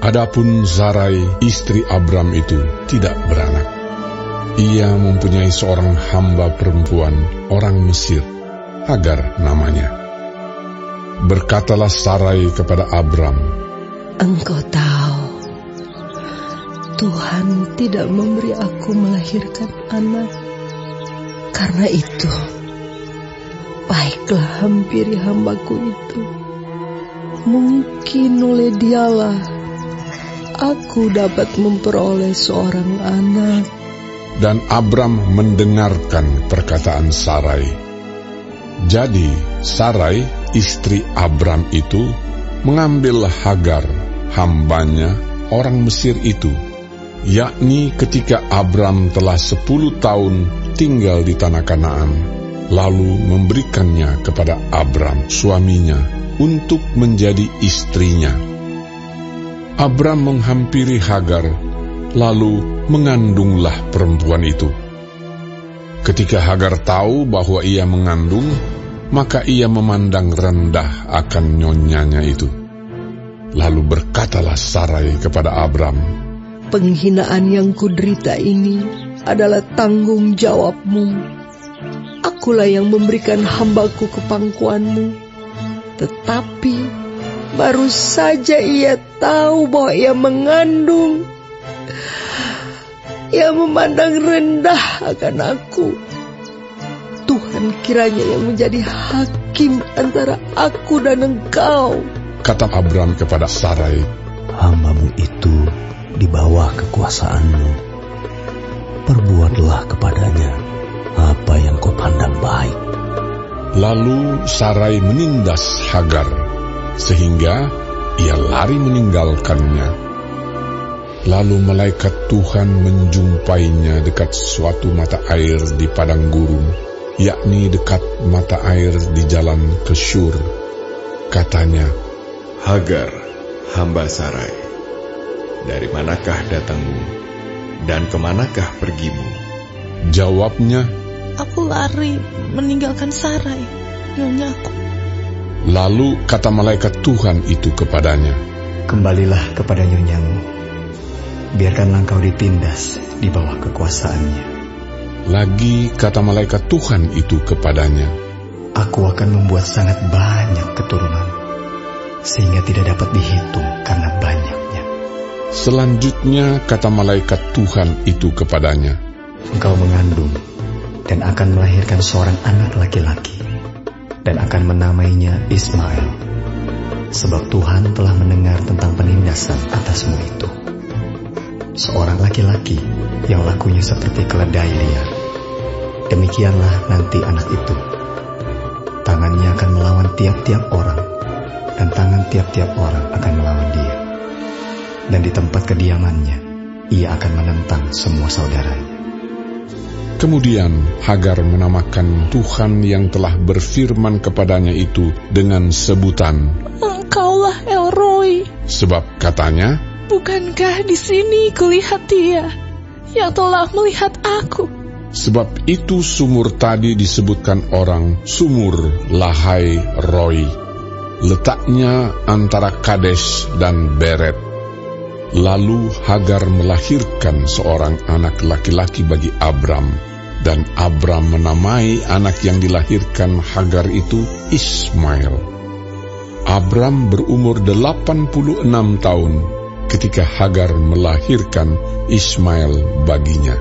Adapun Sarai, istri Abram itu tidak beranak. Ia mempunyai seorang hamba perempuan orang Mesir, Hagar namanya. Berkatalah Sarai kepada Abram, "Engkau tahu, Tuhan tidak memberi aku melahirkan anak. Karena itu, baiklah hampiri hambaku itu. Mungkin oleh dialah aku dapat memperoleh seorang anak." Dan Abram mendengarkan perkataan Sarai. Jadi Sarai, istri Abram itu, mengambil Hagar, hambanya orang Mesir itu, yakni ketika Abram telah 10 tahun tinggal di tanah Kanaan, lalu memberikannya kepada Abram, suaminya, untuk menjadi istrinya. Abram menghampiri Hagar, lalu mengandunglah perempuan itu. Ketika Hagar tahu bahwa ia mengandung, maka ia memandang rendah akan nyonyanya itu. Lalu berkatalah Sarai kepada Abram, "Penghinaan yang kuderita ini adalah tanggung jawabmu. Akulah yang memberikan hambaku ke pangkuanmu. Tetapi baru saja ia tahu bahwa ia mengandung. Ia memandang rendah akan aku. Tuhan kiranya yang menjadi hakim antara aku dan engkau." Kata Abram kepada Sarai, "Hambamu itu di bawah kekuasaanmu. Perbuatlah kepadanya apa yang kau pandang baik." Lalu Sarai menindas Hagar, sehingga ia lari meninggalkannya. Lalu malaikat Tuhan menjumpainya dekat suatu mata air di padang gurun, yakni dekat mata air di jalan ke Syur. Katanya, "Hagar, hamba Sarai, dari manakah datangmu dan kemanakah pergimu?" Jawabnya, "Aku lari meninggalkan Sarai, nyonyaku." Lalu kata malaikat Tuhan itu kepadanya, "Kembalilah kepada nyonyamu. Biarkanlah engkau ditindas di bawah kekuasaannya." Lagi kata malaikat Tuhan itu kepadanya, "Aku akan membuat sangat banyak keturunan, sehingga tidak dapat dihitung karena banyaknya." Selanjutnya kata malaikat Tuhan itu kepadanya, "Engkau mengandung dan akan melahirkan seorang anak laki-laki, dan akan menamainya Ismail, sebab Tuhan telah mendengar tentang penindasan atasmu itu. Seorang laki-laki yang lakunya seperti keledai liar. Demikianlah nanti anak itu. Tangannya akan melawan tiap-tiap orang, dan tangan tiap-tiap orang akan melawan dia. Dan di tempat kediamannya, ia akan menentang semua saudaranya." Kemudian Hagar menamakan Tuhan yang telah berfirman kepadanya itu dengan sebutan, "Engkaulah El Roi." Sebab katanya, "Bukankah di sini kulihat Dia yang telah melihat aku?" Sebab itu sumur tadi disebutkan orang Sumur Lahai Roi. Letaknya antara Kades dan Beret. Lalu Hagar melahirkan seorang anak laki-laki bagi Abram, dan Abram menamai anak yang dilahirkan Hagar itu Ismail. Abram berumur 86 tahun ketika Hagar melahirkan Ismail baginya.